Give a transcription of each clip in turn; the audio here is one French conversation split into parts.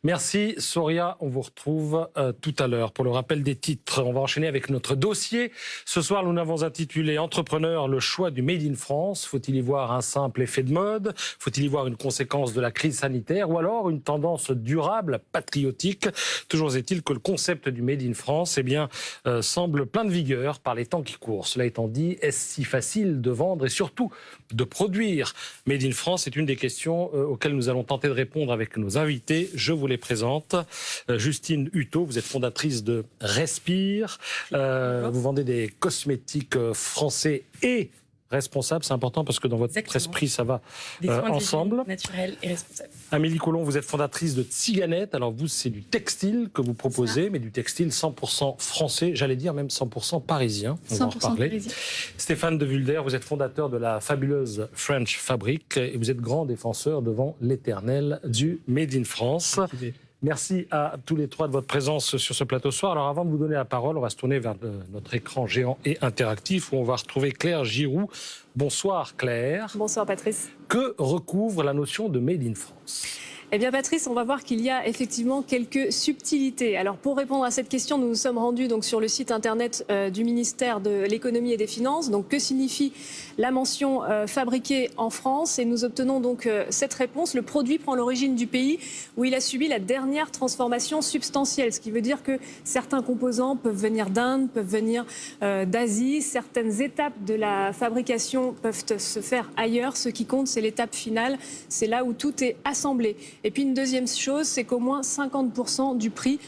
Merci Soria, on vous retrouve tout à l'heure pour le rappel des titres. On va enchaîner avec notre dossier. Ce soir, nous l'avons intitulé « Entrepreneur, le choix du Made in France ». Faut-il y voir un simple effet de mode? Faut-il y voir une conséquence de la crise sanitaire? Ou alors une tendance durable, patriotique? Toujours est-il que le concept du Made in France semble plein de vigueur par les temps qui courent. Cela étant dit, est-ce si facile de vendre et surtout de produire Made in France? C'est une des questions auxquelles nous allons tenter de répondre avec nos invités. Je vous les présente. Justine Hutto, vous êtes fondatrice de Respire. Vous vendez des cosmétiques français et responsables. C'est important parce que dans votre esprit, ça va ensemble. Naturel et responsable. Amélie Collomb, vous êtes fondatrice de Tsiganette. Alors vous, c'est du textile que vous proposez, mais du textile 100% français, j'allais dire même 100% parisien. On va en reparler. Parisien. Stéphane de Vulder, vous êtes fondateur de la fabuleuse French Fabric et vous êtes grand défenseur devant l'éternel du Made in France. Merci à tous les trois de votre présence sur ce plateau ce soir. Alors avant de vous donner la parole, on va se tourner vers notre écran géant et interactif où on va retrouver Claire Giroux. Bonsoir Claire. Bonsoir Patrice. Que recouvre la notion de Made in France ? Eh bien Patrice, on va voir qu'il y a effectivement quelques subtilités. Alors pour répondre à cette question, nous nous sommes rendus donc sur le site internet du ministère de l'économie et des finances. Donc que signifie la mention fabriquée en France? Et nous obtenons donc cette réponse. Le produit prend l'origine du pays où il a subi la dernière transformation substantielle. Ce qui veut dire que certains composants peuvent venir d'Inde, peuvent venir d'Asie. Certaines étapes de la fabrication peuvent se faire ailleurs. Ce qui compte, c'est l'étape finale. C'est là où tout est assemblé. Et puis une deuxième chose, c'est qu'au moins 50% du prix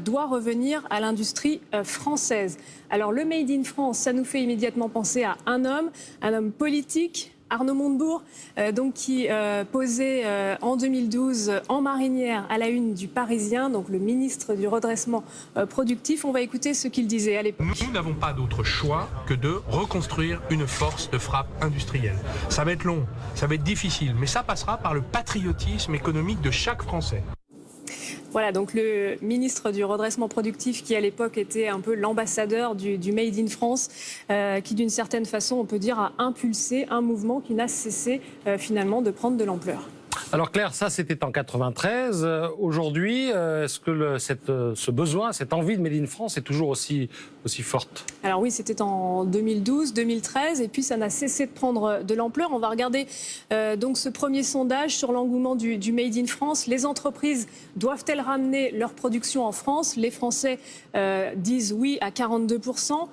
doit revenir à l'industrie française. Alors le Made in France, ça nous fait immédiatement penser à un homme politique, Arnaud Montebourg, qui posait en 2012 en marinière à la une du Parisien, donc le ministre du redressement productif. On va écouter ce qu'il disait à l'époque. Nous n'avons pas d'autre choix que de reconstruire une force de frappe industrielle. Ça va être long, ça va être difficile, mais ça passera par le patriotisme économique de chaque Français. Voilà, donc le ministre du redressement productif qui à l'époque était un peu l'ambassadeur du Made in France, qui d'une certaine façon, on peut dire, a impulsé un mouvement qui n'a cessé finalement de prendre de l'ampleur. Alors Claire, ça c'était en 93. Aujourd'hui, est-ce que ce besoin, cette envie de Made in France est toujours aussi forte? Alors oui, c'était en 2012, 2013, et puis ça n'a cessé de prendre de l'ampleur. On va regarder donc ce premier sondage sur l'engouement du Made in France. Les entreprises doivent-elles ramener leur production en France? Les Français disent oui à 42%.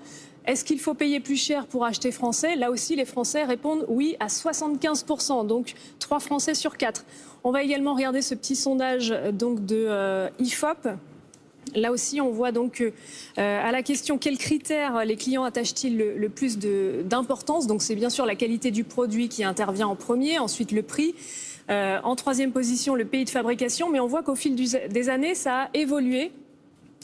Est-ce qu'il faut payer plus cher pour acheter français? Là aussi, les Français répondent oui à 75%, donc 3 Français sur 4. On va également regarder ce petit sondage donc, de IFOP. Là aussi, on voit donc à la question quels critères les clients attachent-ils le plus d'importance. Donc c'est bien sûr la qualité du produit qui intervient en premier, ensuite le prix. En troisième position, le pays de fabrication. Mais on voit qu'au fil des années, ça a évolué.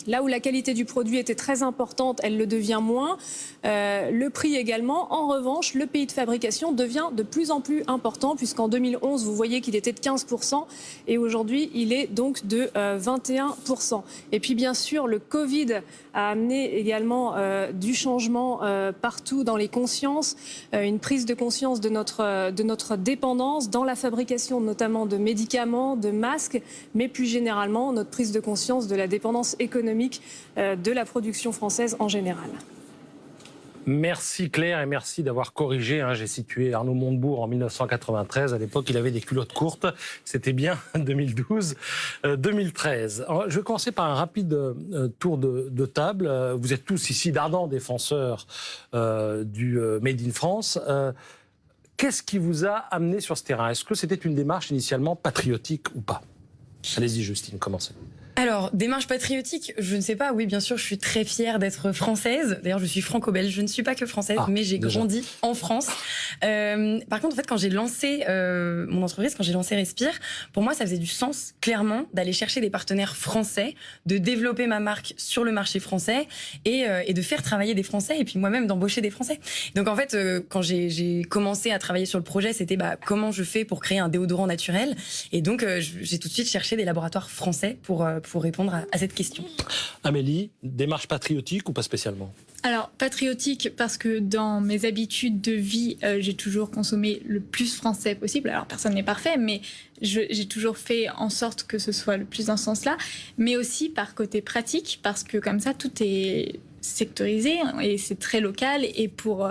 Là où la qualité du produit était très importante, elle le devient moins. Le prix également. En revanche, le pays de fabrication devient de plus en plus important, puisqu'en 2011, vous voyez qu'il était de 15%, et aujourd'hui, il est donc de 21%. Et puis, bien sûr, le Covid a amené également du changement partout dans les consciences, une prise de conscience de notre dépendance dans la fabrication, notamment de médicaments, de masques, mais plus généralement, notre prise de conscience de la dépendance économique de la production française en général. Merci Claire et merci d'avoir corrigé. J'ai situé Arnaud Montebourg en 1993. À l'époque, il avait des culottes courtes. C'était bien 2012, 2013. Alors, je vais commencer par un rapide tour de table. Vous êtes tous ici d'ardents défenseurs du Made in France. Qu'est-ce qui vous a amené sur ce terrain? Est-ce que c'était une démarche initialement patriotique ou pas? Allez-y Justine, commencez. Alors, démarche patriotique, je ne sais pas. Oui, bien sûr, je suis très fière d'être française. D'ailleurs, je suis franco-belge. Je ne suis pas que française, mais j'ai grandi en France. Par contre, en fait, quand j'ai lancé mon entreprise, quand j'ai lancé Respire, pour moi, ça faisait du sens, clairement, d'aller chercher des partenaires français, de développer ma marque sur le marché français et de faire travailler des Français et puis moi-même d'embaucher des Français. Donc, en fait, quand j'ai commencé à travailler sur le projet, c'était comment je fais pour créer un déodorant naturel. Et donc, j'ai tout de suite cherché des laboratoires français pour répondre à cette question. Amélie, démarche patriotique ou pas spécialement? Alors, patriotique, parce que dans mes habitudes de vie, j'ai toujours consommé le plus français possible. Alors, personne n'est parfait, mais j'ai toujours fait en sorte que ce soit le plus dans ce sens-là. Mais aussi par côté pratique, parce que comme ça, tout est sectorisé et c'est très local. Et pour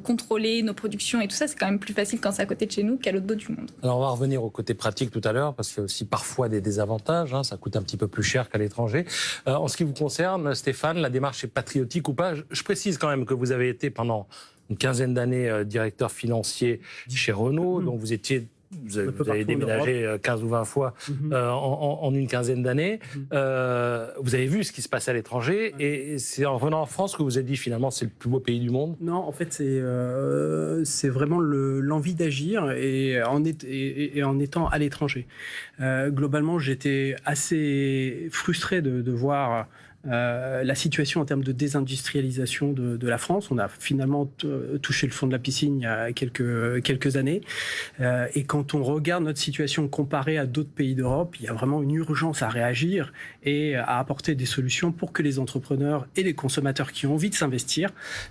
contrôler nos productions et tout ça, c'est quand même plus facile quand c'est à côté de chez nous qu'à l'autre bout du monde. Alors on va revenir au côté pratique tout à l'heure, parce qu'il y a aussi parfois des désavantages, hein, ça coûte un petit peu plus cher qu'à l'étranger. En ce qui vous concerne, Stéphane, la démarche est patriotique ou pas? Je précise quand même que vous avez été pendant une quinzaine d'années directeur financier chez Renault, donc vous avez déménagé 15 ou 20 fois en une quinzaine d'années. Vous avez vu ce qui se passait à l'étranger et c'est en revenant en France que vous avez dit finalement c'est le plus beau pays du monde? Non, en fait c'est vraiment l'envie d'agir et en étant à l'étranger. Globalement, j'étais assez frustré de voir la situation en termes de désindustrialisation de la France. On a finalement touché le fond de la piscine il y a quelques années. Et quand on regarde notre situation comparée à d'autres pays d'Europe, il y a vraiment une urgence à réagir et à apporter des solutions pour que les entrepreneurs et les consommateurs qui ont envie de s'investir,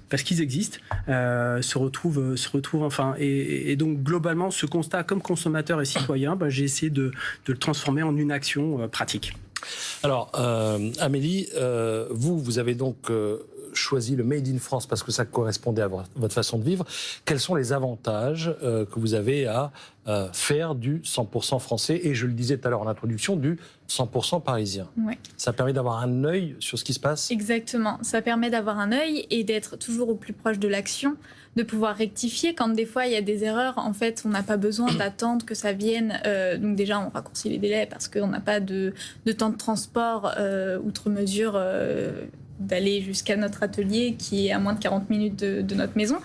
parce qu'ils existent, se retrouvent enfin. Et donc globalement, ce constat comme consommateur et citoyen, j'ai essayé de le transformer en une action pratique. Alors, Amélie, vous avez donc choisi le Made in France parce que ça correspondait à votre façon de vivre. Quels sont les avantages que vous avez à faire du 100% français et, je le disais tout à l'heure en introduction, du 100% parisien? Ouais. Ça permet d'avoir un œil sur ce qui se passe? Exactement. Ça permet d'avoir un œil et d'être toujours au plus proche de l'action, de pouvoir rectifier quand des fois il y a des erreurs. En fait, on n'a pas besoin d'attendre que ça vienne. Donc déjà, on raccourcit les délais parce qu'on n'a pas de temps de transport outre mesure d'aller jusqu'à notre atelier qui est à moins de 40 minutes de notre maison.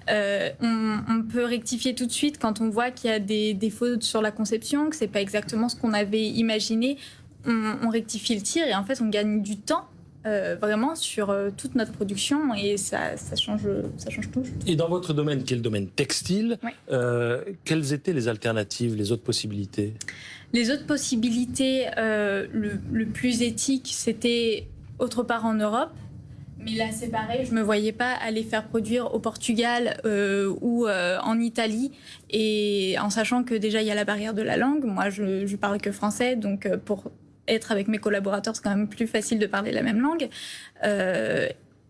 On peut rectifier tout de suite quand on voit qu'il y a des défauts sur la conception, que c'est pas exactement ce qu'on avait imaginé. On rectifie le tir et en fait on gagne du temps vraiment sur toute notre production et ça change tout. Et dans votre domaine, qui est le domaine textile, Ouais. quelles étaient les alternatives, les autres possibilités? Les autres possibilités, le plus éthique, c'était autre part en Europe. Mais là, c'est pareil, je ne me voyais pas aller faire produire au Portugal ou en Italie. Et en sachant que déjà, il y a la barrière de la langue. Moi, je parle que français. Donc, pour être avec mes collaborateurs, c'est quand même plus facile de parler la même langue.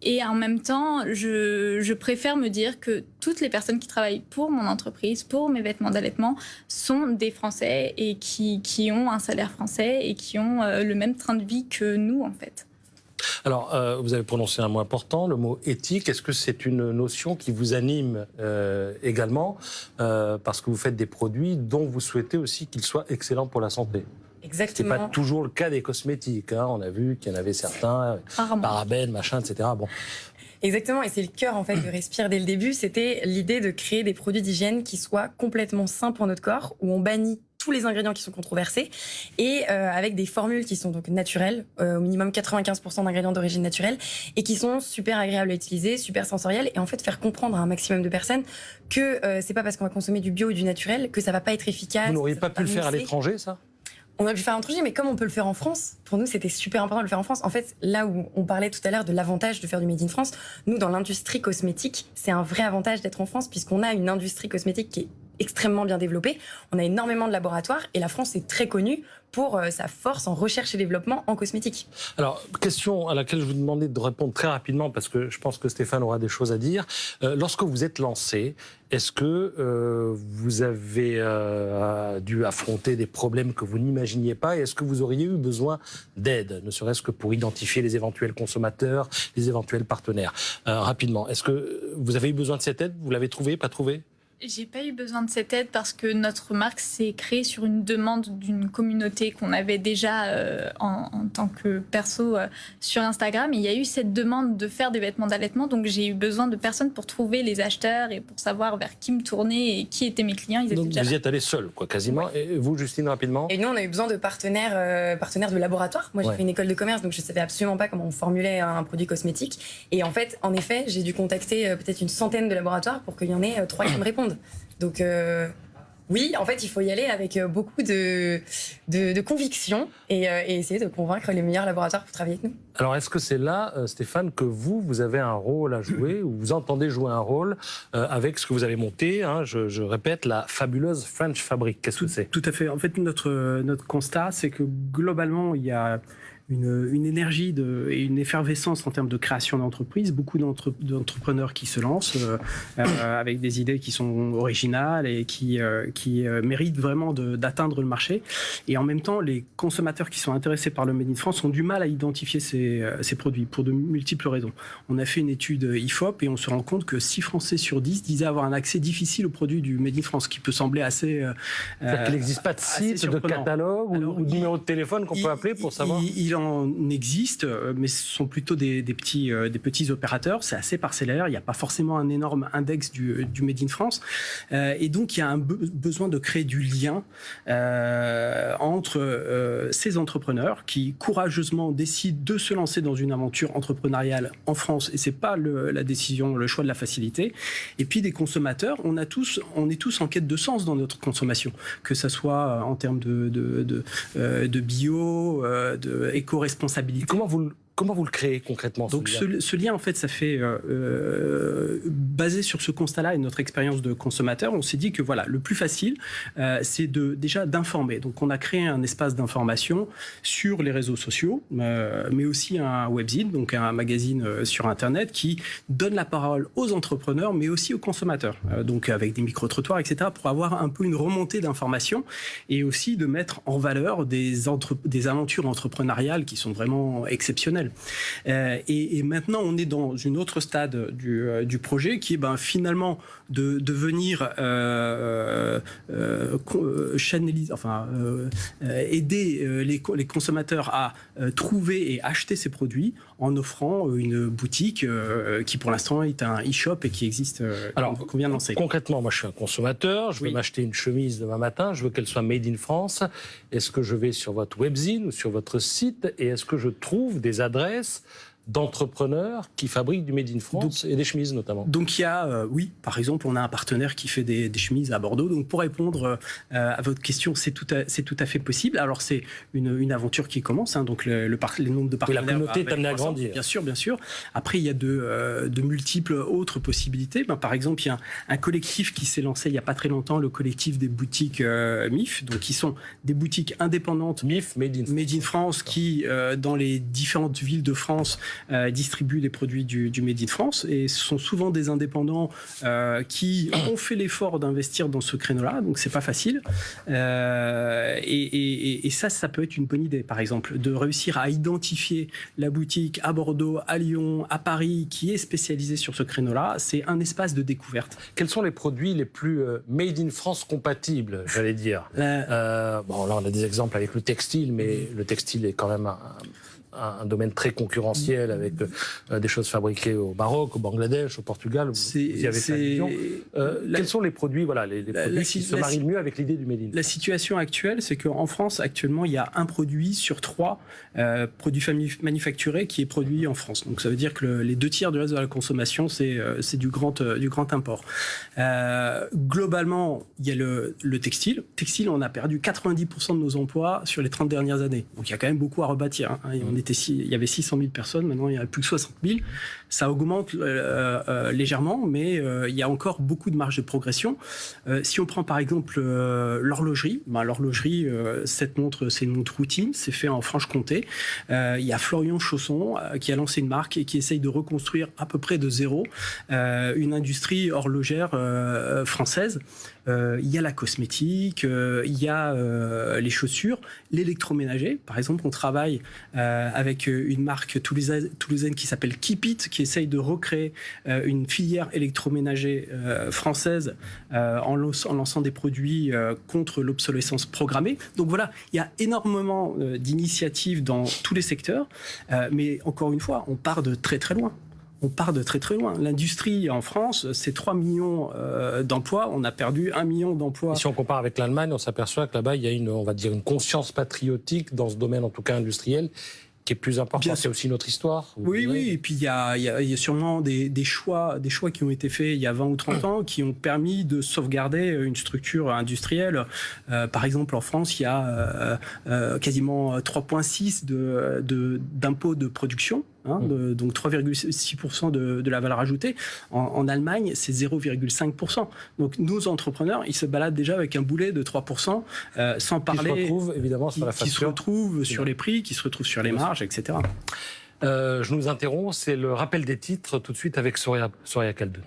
Et en même temps, je préfère me dire que toutes les personnes qui travaillent pour mon entreprise, pour mes vêtements d'allaitement, sont des Français et qui ont un salaire français et qui ont le même train de vie que nous, en fait. Alors, vous avez prononcé un mot important, le mot éthique. Est-ce que c'est une notion qui vous anime également parce que vous faites des produits dont vous souhaitez aussi qu'ils soient excellents pour la santé? Exactement. C'est pas toujours le cas des cosmétiques. Hein. On a vu qu'il y en avait certains, parabènes, machin, etc. Bon. Exactement, et c'est le cœur en fait de Respire dès le début. C'était l'idée de créer des produits d'hygiène qui soient complètement sains pour notre corps, où on bannit tous les ingrédients qui sont controversés et avec des formules qui sont donc naturelles, au minimum 95% d'ingrédients d'origine naturelle et qui sont super agréables à utiliser, super sensorielles et en fait faire comprendre à un maximum de personnes que c'est pas parce qu'on va consommer du bio ou du naturel que ça va pas être efficace. Vous n'auriez pas pu le faire à l'étranger, ça? On aurait pu faire un truc, mais comme on peut le faire en France, pour nous, c'était super important de le faire en France. En fait, là où on parlait tout à l'heure de l'avantage de faire du Made in France, nous, dans l'industrie cosmétique, c'est un vrai avantage d'être en France puisqu'on a une industrie cosmétique qui est extrêmement bien développée. On a énormément de laboratoires et la France est très connue pour sa force en recherche et développement en cosmétique. Alors, question à laquelle je vous demandais de répondre très rapidement parce que je pense que Stéphane aura des choses à dire. Lorsque vous êtes lancé, est-ce que vous avez dû affronter des problèmes que vous n'imaginiez pas et est-ce que vous auriez eu besoin d'aide, ne serait-ce que pour identifier les éventuels consommateurs, les éventuels partenaires? Rapidement, est-ce que vous avez eu besoin de cette aide? Vous l'avez trouvée, pas trouvée? J'ai pas eu besoin de cette aide parce que notre marque s'est créée sur une demande d'une communauté qu'on avait déjà en tant que perso sur Instagram. Et il y a eu cette demande de faire des vêtements d'allaitement, donc j'ai eu besoin de personnes pour trouver les acheteurs et pour savoir vers qui me tourner et qui étaient mes clients. Ils étaient donc déjà vous y êtes allé seul, quoi, quasiment. Ouais. Et vous, Justine, rapidement? Et nous, on a eu besoin de partenaires de laboratoire. Moi, j'ai fait une école de commerce, donc je savais absolument pas comment on formulait un produit cosmétique. Et en fait, en effet, j'ai dû contacter peut-être une centaine de laboratoires pour qu'il y en ait 3 qui me répondent. Donc, Oui, en fait, il faut y aller avec beaucoup de conviction et essayer de convaincre les meilleurs laboratoires pour travailler avec nous. Alors, est-ce que c'est là, Stéphane, que vous avez un rôle à jouer, ou vous entendez jouer un rôle avec ce que vous avez monté, hein, je répète, la fabuleuse French Fabric. Qu'est-ce que c'est ? Tout à fait. En fait, notre constat, c'est que globalement, il y a une énergie et une effervescence en termes de création d'entreprises, beaucoup d'entrepreneurs qui se lancent avec des idées qui sont originales et qui méritent vraiment d'atteindre le marché. Et en même temps, les consommateurs qui sont intéressés par le Made in France ont du mal à identifier ces produits pour de multiples raisons. On a fait une étude IFOP et on se rend compte que 6 Français sur 10 disaient avoir un accès difficile aux produits du Made in France, qui peut sembler assez... C'est-à-dire qu'il n'existe pas de site, de catalogue ou de numéro de téléphone qu'on peut appeler pour savoir ? Il en existe, mais ce sont plutôt des petits opérateurs. C'est assez parcellaire. Il n'y a pas forcément un énorme index du Made in France. Et donc, il y a un besoin de créer du lien entre ces entrepreneurs qui courageusement décident de se lancer dans une aventure entrepreneuriale en France. Et c'est pas la décision, le choix de la facilité. Et puis des consommateurs. On est tous en quête de sens dans notre consommation, que ça soit en termes de bio, de éco-responsabilité. Comment vous le créez concrètement ? Donc ce lien, en fait, ça fait basé sur ce constat-là et notre expérience de consommateur, on s'est dit que voilà, le plus facile, c'est déjà d'informer. Donc on a créé un espace d'information sur les réseaux sociaux, mais aussi un webzine, donc un magazine sur Internet qui donne la parole aux entrepreneurs, mais aussi aux consommateurs. Donc avec des micro-trottoirs, etc., pour avoir un peu une remontée d'informations et aussi de mettre en valeur des aventures entrepreneuriales qui sont vraiment exceptionnelles. Et maintenant, on est dans une autre stade du projet qui est finalement de devenir aider les consommateurs à trouver et acheter ces produits en offrant une boutique qui pour l'instant est un e-shop et qui existe, qu'on vient de lancer. Concrètement, moi je suis un consommateur, je veux m'acheter une chemise demain matin, je veux qu'elle soit made in France. Est-ce que je vais sur votre webzine ou sur votre site et est-ce que je trouve des adresses d'entrepreneurs qui fabriquent du Made in France et des chemises notamment? Donc il y a, oui, par exemple, on a un partenaire qui fait des chemises à Bordeaux. Donc pour répondre à votre question, c'est tout à fait possible. Alors c'est une aventure qui commence, hein, donc le nombre de partenaires. Et la communauté est amenée à grandir. Bien sûr, bien sûr. Après, il y a de multiples autres possibilités. Par exemple, il y a un collectif qui s'est lancé il n'y a pas très longtemps, le collectif des boutiques MIF, donc qui sont des boutiques indépendantes. MIF, Made in France, qui, dans les différentes villes de France, distribuent les produits du Made in France, et ce sont souvent des indépendants qui ont fait l'effort d'investir dans ce créneau-là, donc c'est pas facile. Et ça peut être une bonne idée, par exemple, de réussir à identifier la boutique à Bordeaux, à Lyon, à Paris, qui est spécialisée sur ce créneau-là. C'est un espace de découverte. Quels sont les produits les plus Made in France compatibles, j'allais dire? Bon, là on a des exemples avec le textile, mais le textile est quand même un domaine très concurrentiel avec des choses fabriquées au Maroc, au Bangladesh, au Portugal. Vous y avez fait allusion. Quels sont les produits, les produits qui se marient le mieux avec l'idée du Made in France? La situation actuelle, c'est qu'en France, actuellement, il y a un produit sur 3 produits manufacturés qui est produit en France. Donc ça veut dire que les 2 tiers du reste de la consommation, c'est du grand import. Globalement, il y a le textile. Textile, on a perdu 90% de nos emplois sur les 30 dernières années. Donc il y a quand même beaucoup à rebâtir. Hein. Il y avait 600 000 personnes, maintenant il n'y a plus que 60 000. Ça augmente légèrement, mais il y a encore beaucoup de marge de progression. Si on prend par exemple l'horlogerie, l'horlogerie, cette montre, c'est une montre routine, c'est fait en Franche-Comté. Il y a Florian Chausson qui a lancé une marque et qui essaye de reconstruire à peu près de zéro une industrie horlogère française. Il y a la cosmétique, il y a les chaussures, l'électroménager. Par exemple, on travaille avec une marque toulousaine qui s'appelle Keep It, qui essaye de recréer une filière électroménager française en lançant des produits contre l'obsolescence programmée. Donc voilà, il y a énormément d'initiatives dans tous les secteurs, mais encore une fois, on part de très très loin. On part de très très loin. L'industrie en France, c'est 3 millions d'emplois. On a perdu 1 million d'emplois. Et si on compare avec l'Allemagne, on s'aperçoit que là-bas, il y a une conscience patriotique dans ce domaine, en tout cas industriel, qui qui est plus important. Bien C'est sûr. aussi notre histoire. Oui, et puis il y a sûrement des choix qui ont été faits il y a 20 ou 30 ans qui ont permis de sauvegarder une structure industrielle. Par exemple, en France, il y a quasiment 3,6 d'impôts de production. Donc 3,6% de la valeur ajoutée. En Allemagne, c'est 0,5%. Donc nos entrepreneurs, ils se baladent déjà avec un boulet de 3%, sans parler... Qui se retrouvent évidemment sur la facture. Qui se retrouvent sur les prix, qui se retrouvent sur les marges, etc. Je nous interromps, c'est le rappel des titres tout de suite avec Soria Khaldoun.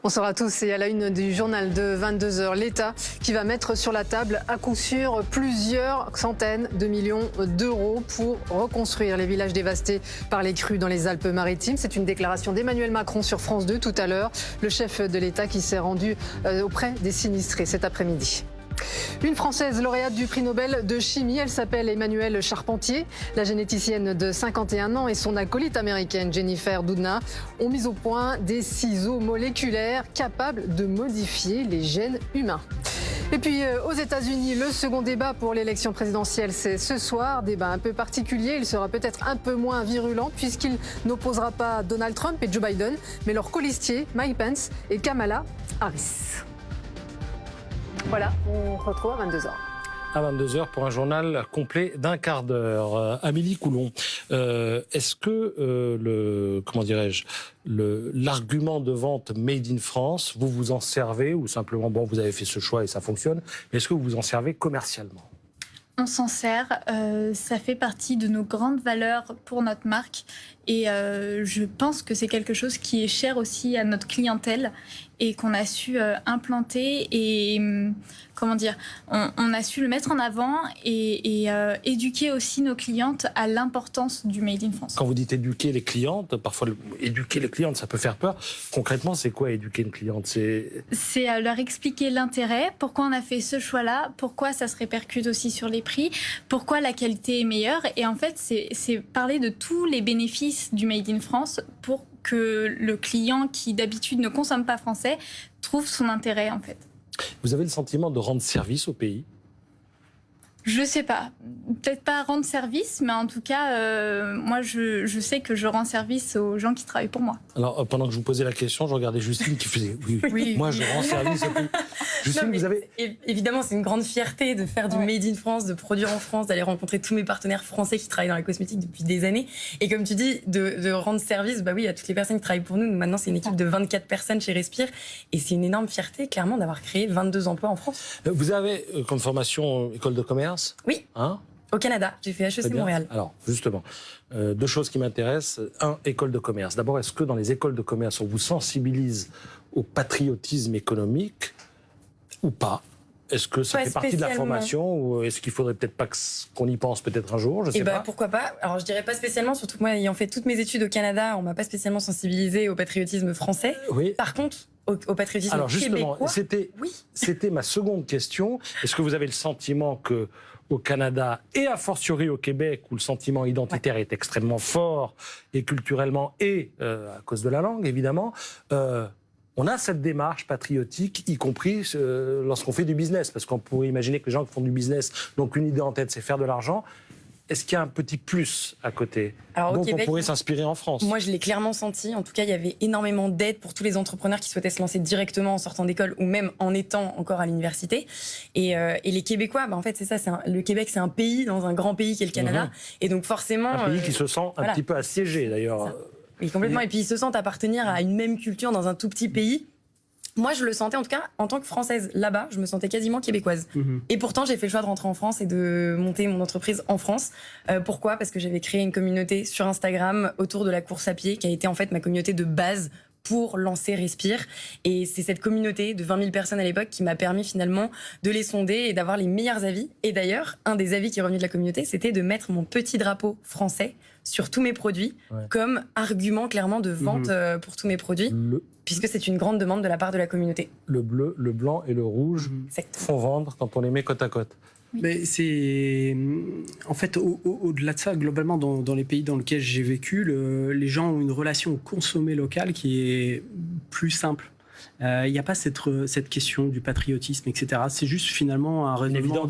Bonsoir à tous. Et à la une du journal de 22h, l'État qui va mettre sur la table à coup sûr plusieurs centaines de millions d'euros pour reconstruire les villages dévastés par les crues dans les Alpes-Maritimes. C'est une déclaration d'Emmanuel Macron sur France 2 tout à l'heure. Le chef de l'État qui s'est rendu auprès des sinistrés cet après-midi. Une Française lauréate du prix Nobel de chimie, elle s'appelle Emmanuelle Charpentier. La généticienne de 51 ans et son acolyte américaine Jennifer Doudna ont mis au point des ciseaux moléculaires capables de modifier les gènes humains. Et puis aux États-Unis, le second débat pour l'élection présidentielle, c'est ce soir. Débat un peu particulier, il sera peut-être un peu moins virulent puisqu'il n'opposera pas Donald Trump et Joe Biden, mais leurs colistiers Mike Pence et Kamala Harris. Voilà, on se retrouve à 22h. À 22h pour un journal complet d'un quart d'heure. Amélie Coulon, est-ce que l'argument de vente Made in France, vous vous en servez ou simplement, vous avez fait ce choix et ça fonctionne, mais est-ce que vous vous en servez commercialement ? On s'en sert, ça fait partie de nos grandes valeurs pour notre marque et je pense que c'est quelque chose qui est cher aussi à notre clientèle et qu'on a su implanter et on a su le mettre en avant et éduquer aussi nos clientes à l'importance du Made in France. Quand vous dites éduquer les clientes, parfois éduquer les clientes ça peut faire peur. Concrètement, c'est quoi éduquer une cliente ? C'est leur expliquer l'intérêt, pourquoi on a fait ce choix-là, pourquoi ça se répercute aussi sur les prix, pourquoi la qualité est meilleure. Et en fait, c'est parler de tous les bénéfices du Made in France pour que le client qui d'habitude ne consomme pas français trouve son intérêt en fait. Vous avez le sentiment de rendre service au pays ? Je sais pas. Peut-être pas rendre service, mais en tout cas, moi, je sais que je rends service aux gens qui travaillent pour moi. Alors, pendant que je vous posais la question, je regardais Justine qui faisait oui. Moi, je rends service au pays. Justine, vous avez... Évidemment, c'est une grande fierté de faire du Made in France, de produire en France, d'aller rencontrer tous mes partenaires français qui travaillent dans la cosmétique depuis des années. Et comme tu dis, de rendre service, à toutes les personnes qui travaillent pour nous. Maintenant, c'est une équipe de 24 personnes chez Respire. Et c'est une énorme fierté, clairement, d'avoir créé 22 emplois en France. Vous avez, comme formation, école de commerce ? Oui, au Canada. J'ai fait HEC Montréal. Alors, justement, deux choses qui m'intéressent. Un, école de commerce. D'abord, est-ce que dans les écoles de commerce, on vous sensibilise au patriotisme économique ou pas ? Est-ce que ça fait partie de la formation ou est-ce qu'il faudrait peut-être pas qu'on y pense peut-être un jour ? Je sais pas. Pourquoi pas ? Alors, je dirais pas spécialement, surtout que moi, ayant fait toutes mes études au Canada, on m'a pas spécialement sensibilisé au patriotisme français. Oui. Par contre, au patriotisme alors justement, québécois. C'était ma seconde question. Est-ce que vous avez le sentiment que au Canada et a fortiori au Québec, où le sentiment identitaire est extrêmement fort et culturellement et à cause de la langue évidemment, on a cette démarche patriotique, y compris lorsqu'on fait du business, parce qu'on pourrait imaginer que les gens qui font du business n'ont qu'une idée en tête, c'est faire de l'argent. Est-ce qu'il y a un petit plus à côté dont on pourrait s'inspirer en France ? Moi, je l'ai clairement senti. En tout cas, il y avait énormément d'aide pour tous les entrepreneurs qui souhaitaient se lancer directement en sortant d'école ou même en étant encore à l'université. Et les Québécois, en fait, c'est ça. Le Québec, c'est un pays dans un grand pays qui est le Canada. Et donc, forcément... Un pays qui se sent un petit peu assiégé, d'ailleurs. Oui, complètement. Et puis, ils se sentent appartenir à une même culture dans un tout petit pays. Moi, je le sentais, en tout cas, en tant que Française là-bas, je me sentais quasiment québécoise. Et pourtant, j'ai fait le choix de rentrer en France et de monter mon entreprise en France. Pourquoi ? Parce que j'avais créé une communauté sur Instagram autour de la course à pied, qui a été en fait ma communauté de base pour lancer Respire. Et c'est cette communauté de 20 000 personnes à l'époque qui m'a permis finalement de les sonder et d'avoir les meilleurs avis. Et d'ailleurs, un des avis qui est revenu de la communauté, c'était de mettre mon petit drapeau français sur tous mes produits, comme argument clairement de vente pour tous mes produits, puisque c'est une grande demande de la part de la communauté. Le bleu, le blanc et le rouge font vendre quand on les met côte à côte. Mais c'est en fait au-delà de ça, globalement dans les pays dans lesquels j'ai vécu, les gens ont une relation au consommé local qui est plus simple. Il n'y a pas cette question du patriotisme, etc. C'est juste finalement un raisonnement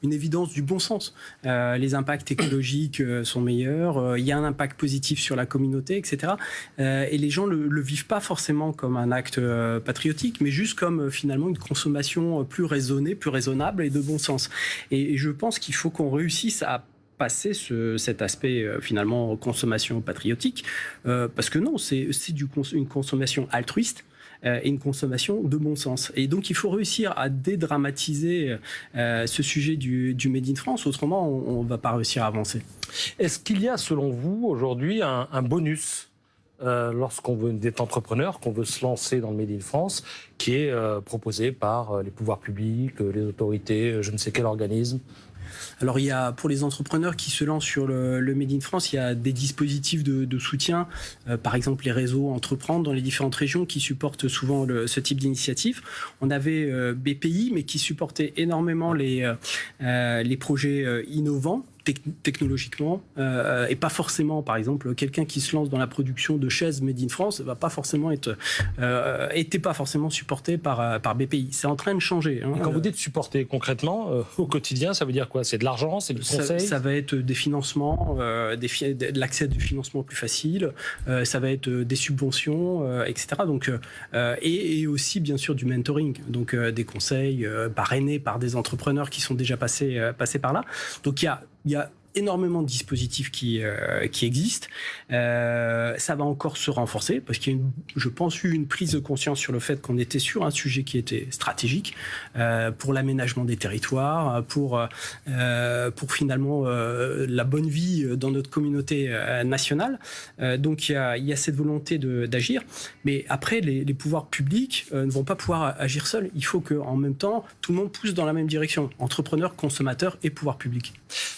une évidence du bon sens. Les impacts écologiques sont meilleurs, il y a un impact positif sur la communauté, etc. Et les gens le vivent pas forcément comme un acte patriotique, mais juste comme finalement une consommation plus raisonnée, plus raisonnable et de bon sens. Et je pense qu'il faut qu'on réussisse à passer cet aspect finalement consommation patriotique, parce que non, c'est une consommation altruiste et une consommation de bon sens. Et donc il faut réussir à dédramatiser ce sujet du Made in France, autrement on ne va pas réussir à avancer. Est-ce qu'il y a selon vous aujourd'hui un bonus lorsqu'on veut être entrepreneur, qu'on veut se lancer dans le Made in France, qui est proposé par les pouvoirs publics, les autorités, je ne sais quel organisme? Alors, il y a, pour les entrepreneurs qui se lancent sur le Made in France, il y a des dispositifs de soutien, par exemple les réseaux Entreprendre dans les différentes régions qui supportent souvent ce type d'initiative. On avait BPI, mais qui supportait énormément les projets innovants, technologiquement, et pas forcément, par exemple, quelqu'un qui se lance dans la production de chaises Made in France va pas forcément était pas forcément supporté par BPI. C'est en train de changer. Et quand vous dites supporter concrètement, au quotidien, ça veut dire quoi? C'est de l'argent, c'est du conseil? Ça va être des financements, de l'accès du financement plus facile, ça va être des subventions, etc. Donc, et aussi, bien sûr, du mentoring, donc des conseils parrainés par des entrepreneurs qui sont déjà passés par là. Donc, il y a énormément de dispositifs qui existent. Ça va encore se renforcer parce qu'il y a, je pense, eu une prise de conscience sur le fait qu'on était sur un sujet qui était stratégique pour l'aménagement des territoires, pour finalement la bonne vie dans notre communauté nationale. Donc il y a cette volonté d'agir. Mais après, les pouvoirs publics ne vont pas pouvoir agir seuls. Il faut qu'en même temps, tout le monde pousse dans la même direction. Entrepreneurs, consommateurs et pouvoirs publics.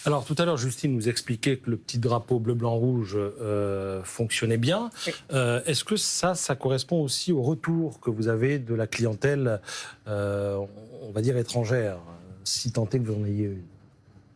Alors tout à l'heure, Justine nous expliquait que le petit drapeau bleu-blanc-rouge fonctionnait bien. Oui. Est-ce que ça correspond aussi au retour que vous avez de la clientèle, on va dire étrangère, si tant est que vous en ayez eu?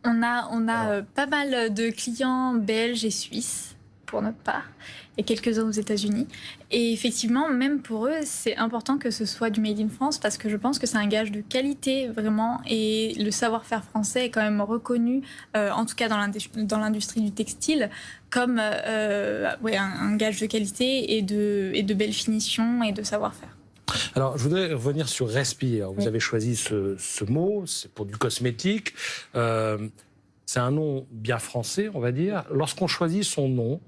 On a pas mal de clients belges et suisses, pour notre part, et quelques-uns aux États-Unis. Et effectivement, même pour eux, c'est important que ce soit du Made in France parce que je pense que c'est un gage de qualité, vraiment, et le savoir-faire français est quand même reconnu, en tout cas dans l'industrie du textile, comme un gage de qualité et de belle finition et de savoir-faire. Alors, je voudrais revenir sur Respire. Vous avez choisi ce mot, c'est pour du cosmétique. C'est un nom bien français, on va dire. Lorsqu'on choisit son nom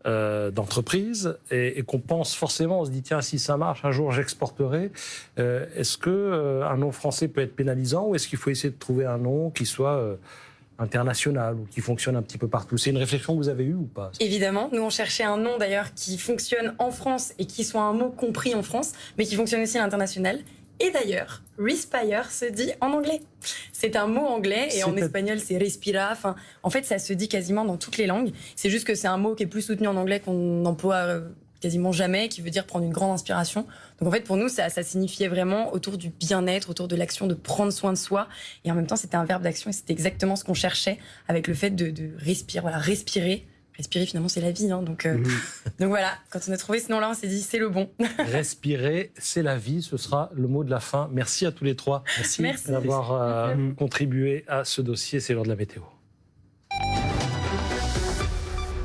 d'entreprise et qu'on pense forcément, on se dit tiens, si ça marche, un jour j'exporterai. Est-ce que un nom français peut être pénalisant ou est-ce qu'il faut essayer de trouver un nom qui soit international ou qui fonctionne un petit peu partout? C'est une réflexion que vous avez eue ou pas? Évidemment, nous on cherchait un nom d'ailleurs qui fonctionne en France et qui soit un mot compris en France, mais qui fonctionne aussi à l'international. Et d'ailleurs, Respire se dit en anglais. C'est un mot anglais et en espagnol c'est respira. Enfin, en fait, ça se dit quasiment dans toutes les langues. C'est juste que c'est un mot qui est plus soutenu en anglais qu'on emploie quasiment jamais, qui veut dire prendre une grande inspiration. Donc en fait, pour nous, ça signifiait vraiment autour du bien-être, autour de l'action de prendre soin de soi. Et en même temps, c'était un verbe d'action et c'était exactement ce qu'on cherchait avec le fait de respirer. Voilà, respirer. Respirer, finalement, c'est la vie. Hein, donc voilà, quand on a trouvé ce nom-là, on s'est dit, c'est le bon. Respirer, c'est la vie. Ce sera le mot de la fin. Merci à tous les trois. Merci. D'avoir contribué à ce dossier. C'est l'heure de la météo.